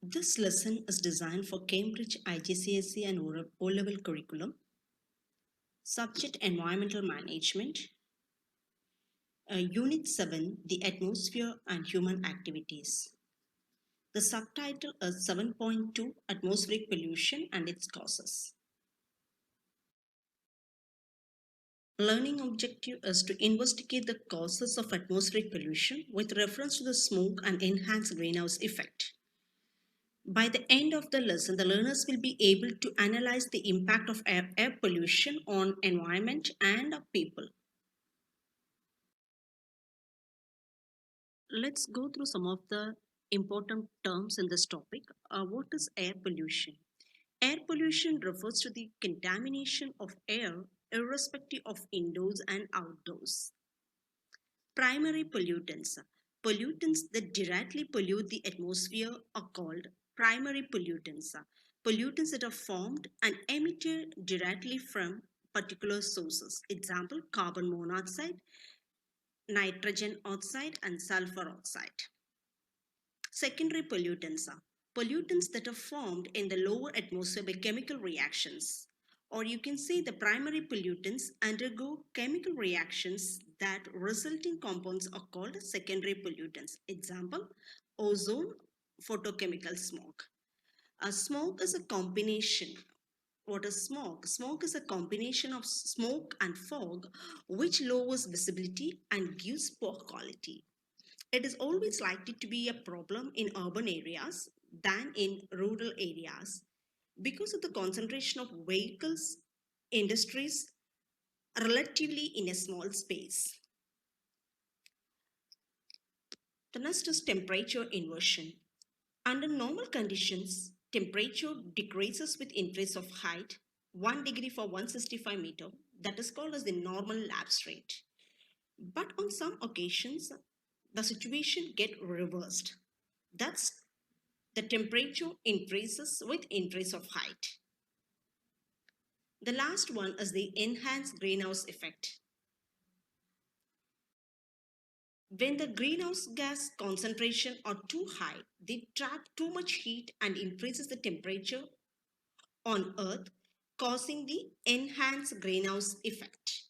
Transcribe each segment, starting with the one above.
This lesson is designed for Cambridge IGCSE and O-level curriculum. Subject Environmental Management. Unit 7, The Atmosphere and Human Activities. The subtitle is 7.2, Atmospheric Pollution and its Causes. Learning objective is to investigate the causes of atmospheric pollution with reference to the smoke and enhanced greenhouse effect. By the end of the lesson, the learners will be able to analyze the impact of air pollution on environment and people. Let's go through some of the important terms in this topic. What is air pollution? Air pollution refers to the contamination of air irrespective of indoors and outdoors. Primary pollutants. Pollutants that directly pollute the atmosphere are called primary pollutants. Pollutants that are formed and emitted directly from particular sources. Example, carbon monoxide, nitrogen oxide, and sulfur oxide. Secondary pollutants are pollutants that are formed in the lower atmosphere by chemical reactions. Or you can say the primary pollutants undergo chemical reactions that resulting compounds are called secondary pollutants. Example, ozone, photochemical smoke. A smoke is a combination. What is smoke? Smoke is a combination of smoke and fog which lowers visibility and gives poor quality. It is always likely to be a problem in urban areas than in rural areas because of the concentration of vehicles, industries relatively in a small space. The next is temperature inversion. Under normal conditions, temperature decreases with increase of height 1 degree for 165 meter. That is called as the normal lapse rate. But on some occasions, the situation get reversed. That's the temperature increases with increase of height. The last one is the enhanced greenhouse effect. When the greenhouse gas concentration are too high, they trap too much heat and increases the temperature on Earth, causing the enhanced greenhouse effect.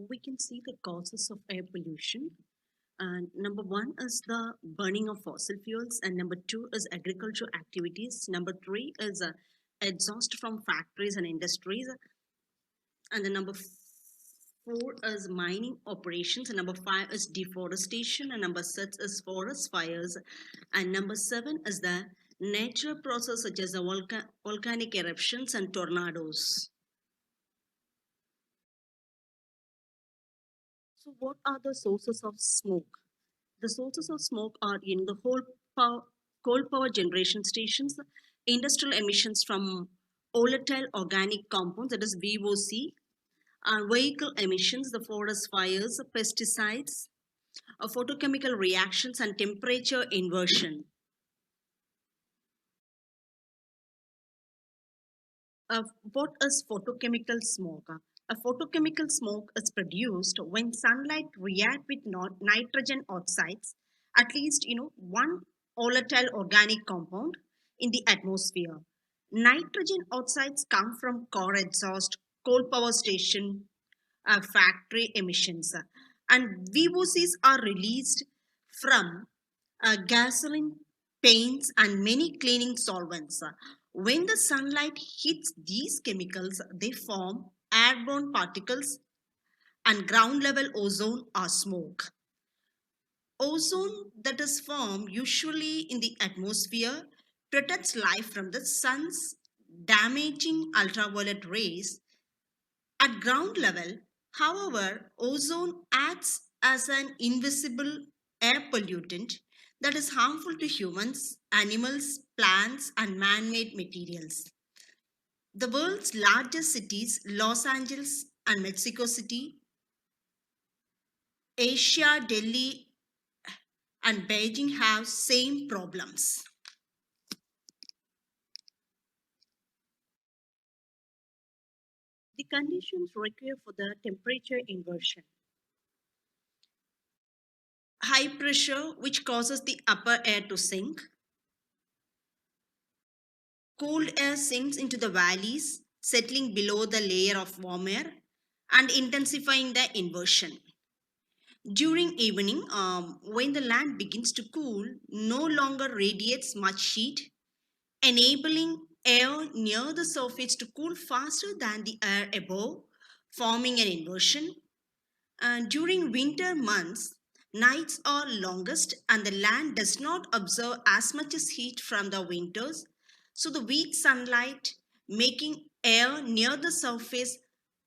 We can see the causes of air pollution. And number one is the burning of fossil fuels, and number two is agricultural activities. Number three is exhaust from factories and industries, and the number four is mining operations, and number five is deforestation, and number six is forest fires, and number seven is the natural process such as the volcanic eruptions and tornadoes. So, what are the sources of smoke? The sources of smoke are in the whole coal power generation stations, industrial emissions from volatile organic compounds, that is VOC, and vehicle emissions, the forest fires, pesticides, photochemical reactions, and temperature inversion. What is photochemical smoke? A photochemical smoke is produced when sunlight reacts with nitrogen oxides, at least one volatile organic compound in the atmosphere. Nitrogen oxides come from car exhaust, coal power station, factory emissions, and VOCs are released from gasoline, paints, and many cleaning solvents. When the sunlight hits these chemicals, they form airborne particles and ground level ozone or smoke. Ozone that is formed usually in the atmosphere protects life from the sun's damaging ultraviolet rays. At ground level, however, ozone acts as an invisible air pollutant that is harmful to humans, animals, plants, and man made materials. The world's largest cities, Los Angeles and Mexico City, Asia, Delhi, and Beijing have same problems. The conditions required for the temperature inversion. high pressure, which causes the upper air to sink. Cold air sinks into the valleys, settling below the layer of warm air and intensifying the inversion. During evening, when the land begins to cool, no longer radiates much heat, enabling air near the surface to cool faster than the air above, forming an inversion. And during winter months, nights are longest and the land does not absorb as much as heat from the winters. So the weak sunlight making air near the surface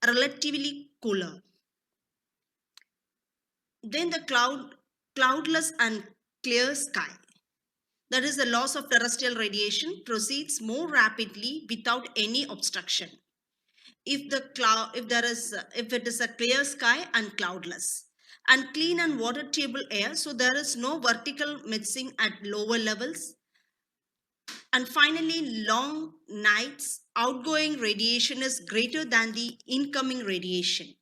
relatively cooler. Then the cloudless and clear sky. That is, the loss of terrestrial radiation proceeds more rapidly without any obstruction. If it is a clear sky and cloudless, and clean and water table air, so there is no vertical mixing at lower levels. And finally, long nights, outgoing radiation is greater than the incoming radiation.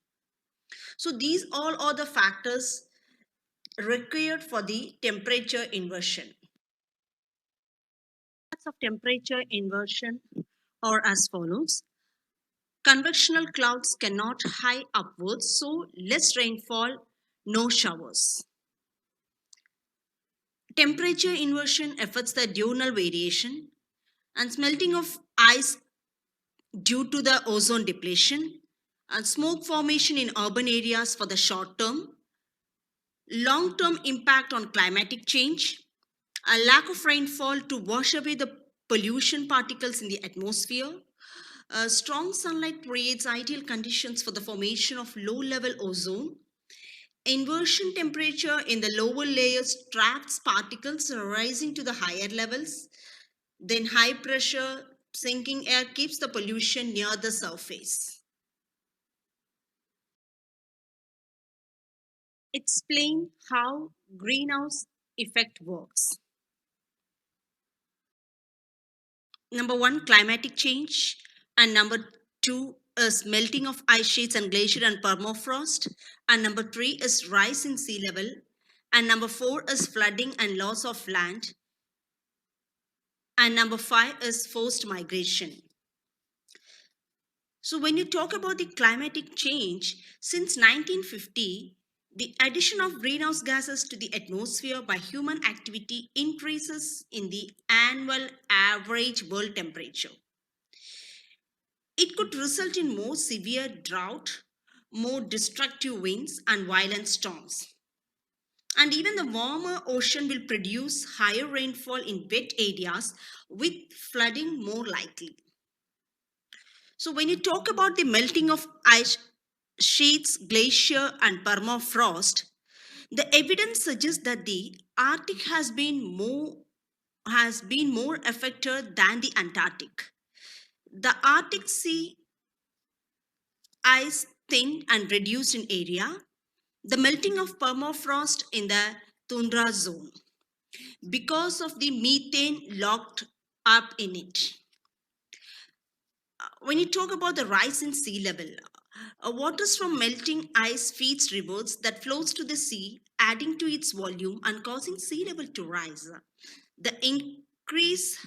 So these all are the factors required for the temperature inversion. Of temperature inversion are as follows. Convectional clouds cannot high upwards, so less rainfall, no showers. Temperature inversion affects the diurnal variation and melting of ice due to the ozone depletion and smoke formation in urban areas for the short term, long term impact on climatic change, a lack of rainfall to wash away the pollution particles in the atmosphere. Strong sunlight creates ideal conditions for the formation of low level ozone. Inversion temperature in the lower layers traps particles rising to the higher levels. Then high pressure sinking air keeps the pollution near the surface. Explain how greenhouse effect works. Number one, climatic change, and number two is melting of ice sheets and glacier and permafrost, and number three is rise in sea level, and number four is flooding and loss of land, and number five is forced migration. So when you talk about the climatic change, since 1950, the addition of greenhouse gases to the atmosphere by human activity increases in the annual average world temperature. It could result in more severe drought, more destructive winds, and violent storms. And even the warmer ocean will produce higher rainfall in wet areas with flooding more likely. So, when you talk about the melting of ice sheets, glacier, and permafrost, the evidence suggests that the Arctic has been more affected than the Antarctic. The Arctic Sea ice thinned and reduced in area, the melting of permafrost in the tundra zone because of the methane locked up in it. When you talk about the rise in sea level, waters from melting ice feeds rivers that flows to the sea, adding to its volume and causing sea level to rise. The increase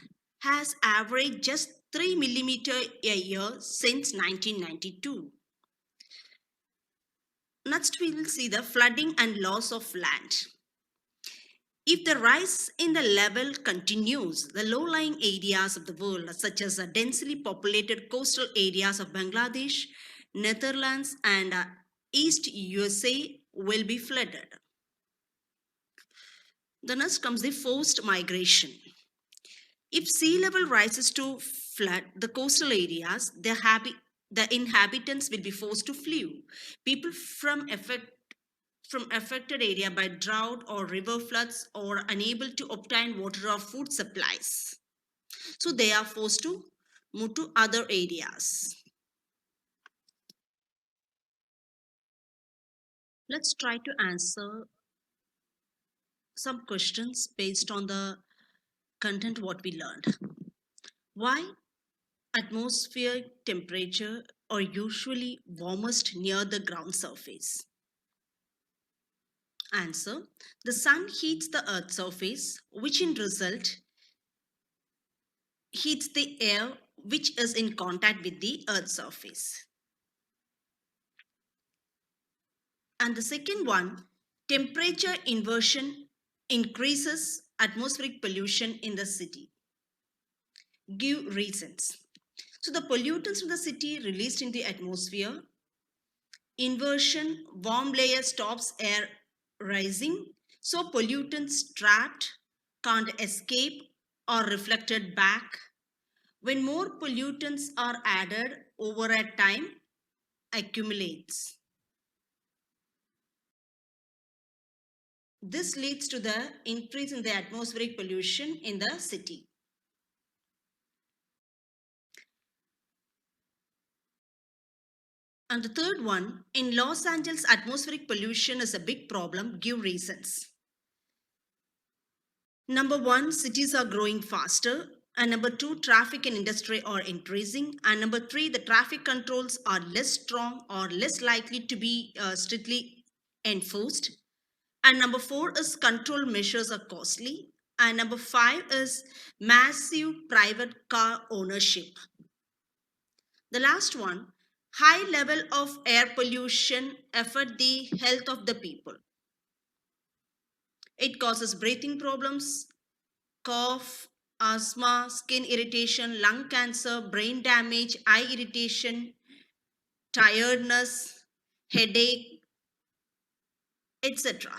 has averaged just 3 millimeter a year since 1992. Next, we will see the flooding and loss of land. If the rise in the level continues, the low-lying areas of the world, such as the densely populated coastal areas of Bangladesh, Netherlands, and East USA, will be flooded. The next comes the forced migration. If sea level rises to flood the coastal areas, the inhabitants will be forced to flee. People from affected area by drought or river floods or unable to obtain water or food supplies. So they are forced to move to other areas. Let's try to answer some questions based on the content what we learned. Why atmospheric temperature are usually warmest near the ground surface? Answer. The sun heats the earth's surface, which in result heats the air which is in contact with the earth's surface. And the second one, temperature inversion increases atmospheric pollution in the city. Give reasons. So the pollutants from the city released in the atmosphere, inversion, warm layer stops air rising, so pollutants trapped can't escape or reflected back. When more pollutants are added over a time, accumulates. This leads to the increase in the atmospheric pollution in the city. And the third one, in Los Angeles, atmospheric pollution is a big problem. Give reasons. Number one, cities are growing faster. And number two, traffic and industry are increasing. And number three, the traffic controls are less strong or less likely to be strictly enforced. And number four is control measures are costly. And number five is massive private car ownership. The last one, high level of air pollution affect the health of the people. It causes breathing problems, cough, asthma, skin irritation, lung cancer, brain damage, eye irritation, tiredness, headache, etc.